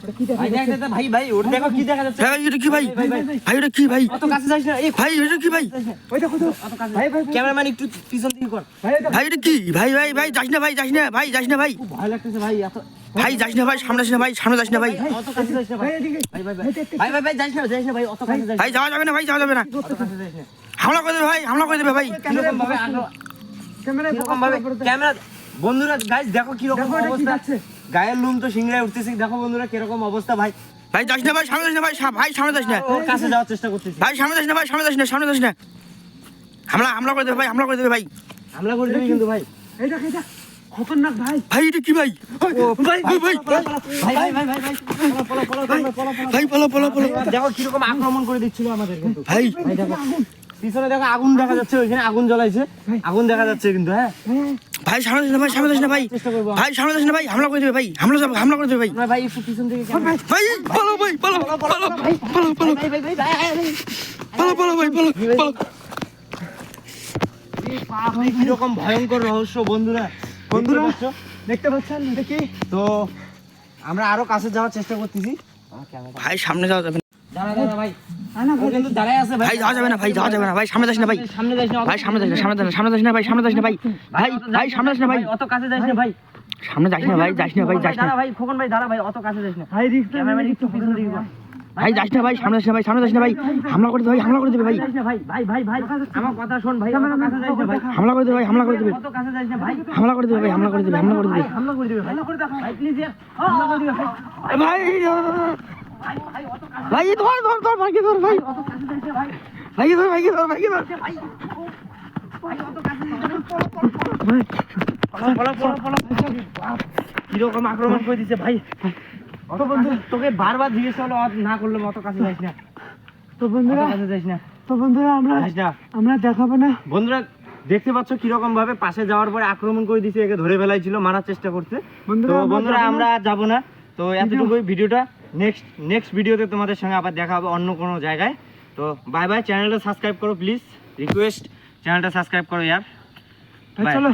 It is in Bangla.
ভাই দেখ ভাই ভাই ওটা দেখো কি দেখা যাচ্ছে। ভাই এটা কি ভাই? ভাই এটা কি ভাই? অত কাছে যাস না। এই ভাই এটা কি ভাই? ওই দেখো তো অত কাছে। ভাই ক্যামেরাম্যান একটু পিছন দিকে কর। ভাই এটা কি? ভাই ভাই ভাই যাস না ভাই, যাস না ভাই, যাস না ভাই। খুব ভয় লাগতেছে ভাই এত। ভাই যাস না ভাই, সামনে যাস না ভাই, সামনে যাস না ভাই। অত কাছে যাস না ভাই। ভাই ভাই ভাই ভাই ভাই যাস না ভাই অত কাছে যাস না। ভাই যাওয়া যাবে না ভাই, যাওয়া যাবে না। অত কাছে যাস না। হামলা করে দেবে ভাই, হামলা করে দেবে ভাই। কিরকম ভাবে ক্যামেরা বন্ধুরা গাইস দেখো কি রকম অবস্থা। গায়ের লোম তো শিংড়ায় উঠতেছে। দেখো বন্ধুরা কি রকম অবস্থা ভাই। ভাই যাস না ভাই, সামনে যাস না ভাই, ভাই সামনে যাস না। ওর কাছে যাওয়ার চেষ্টা করতেছি। ভাই সামনে যাস না ভাই, সামনে যাস না, সামনে যাস না। হামলা করে দেবে ভাই, হামলা করে দেবে ভাই। হামলা করে দিবি কিন্তু ভাই। এই দেখ খতরনাক ভাই। ভাই এটা কি ভাই? ভাই ভাই ভাই ভাই ভাই ভাই ভাই ভাই পলো। দেখো কি রকম আক্রমণ করে দিচ্ছিল আমাদের কিন্তু। ভাই ভাই দেখো পিছনে দেখো আগুন দেখা যাচ্ছে। ওইখানে আগুন জ্বলাইছে। আগুন দেখা যাচ্ছে কিন্তু। হ্যাঁ ভাই সামনে যাস না ভাই, সামনে যাস না ভাই। চেষ্টা করবো। ভাই সামনে যাস না ভাই, হামলা করে দেবে ভাই, হামলা করে দেবে ভাই। আমরা ভাই একটু পিছন থেকে ভাই পলো ভাই, পলো ভাই কি রকম ভয়ঙ্কর রহস্য বন্ধুরা। দেখতে পাচ্ছেন এটা কি? তো আমরা আরো কাছে যাওয়ার চেষ্টা করতেছি। ভাই সামনে যাওয়া যাবে না দাঁড়া ভাই। ও কিন্তু দাঁড়ায় আছে ভাই। ভাই, যাওয়া যাবে না ভাই, যাওয়া যাবে না ভাই, সামনে যাস না ভাই। সামনে যাস না। ভাই সামনে যাস না, সামনে যাস না ভাই, সামনে যাস না ভাই। ভাই সামনে যাস না ভাই, অত কাছে যাস না ভাই। সামনে যাস না ভাই, যাস না ভাই, যাস না দাঁড়া ভাই খোকন ভাই দাঁড়া ভাই অত কাছে যাস না। ভাই রিস্ক ক্যামেরাম্যান একটু পিছন দিকে কর। ভাই যাস না ভাই, সামনে যাস না ভাই, সামনে যাস না ভাই। হামলা করে দেবে ভাই, হামলা করে দেবে ভাই। যাস না ভাই ভাই আমার কথা শোন ভাই। অত কাছে যাস না ভাই। হামলা করে দেবে ভাই, হামলা করে দেবে। অত কাছে যাস না ভাই। হামলা করে দেবে ভাই, হামলা করে দেবে, হামলা করে দেবে। হামলা করে দিবে ভাই। ভাই প্লিজ হামলা করে দিবে ভাই। ভাই ভাই অত কাছে ভাই ধর ভাই ধর ভাই। অত কাছে যাস না ভাই। ভাই ধর ভাই ধর। ভাই অত কাছে যাস না। পলা কিরকম আক্রমণ করে দিছে ভাই। অত বন্ধু তোকে বারবার জিজ্ঞেস করলো না করলে অত কাছে যাস না। তো বন্ধুরা অত কাছে যাস না। যাস না। আমরা দেখাবো না। বন্ধুরা দেখতে পাচ্ছ কিরকম ভাবে পাশে যাওয়ার পরে আক্রমণ করে দিছে। একে ধরে ফেলাইছিল, মারার চেষ্টা করছে। তো বন্ধুরা আমরা যাব না। তো এতটুকুই ভিডিওটা। নেক্সট ভিডিওতে তোমাদের সঙ্গে আবার দেখা হবে অন্য কোনো জায়গায়। তো বাই বাই। চ্যানেলটা সাবস্ক্রাইব করো প্লিজ, রিকোয়েস্ট। চ্যানেলটা সাবস্ক্রাইব করো यार। চলো।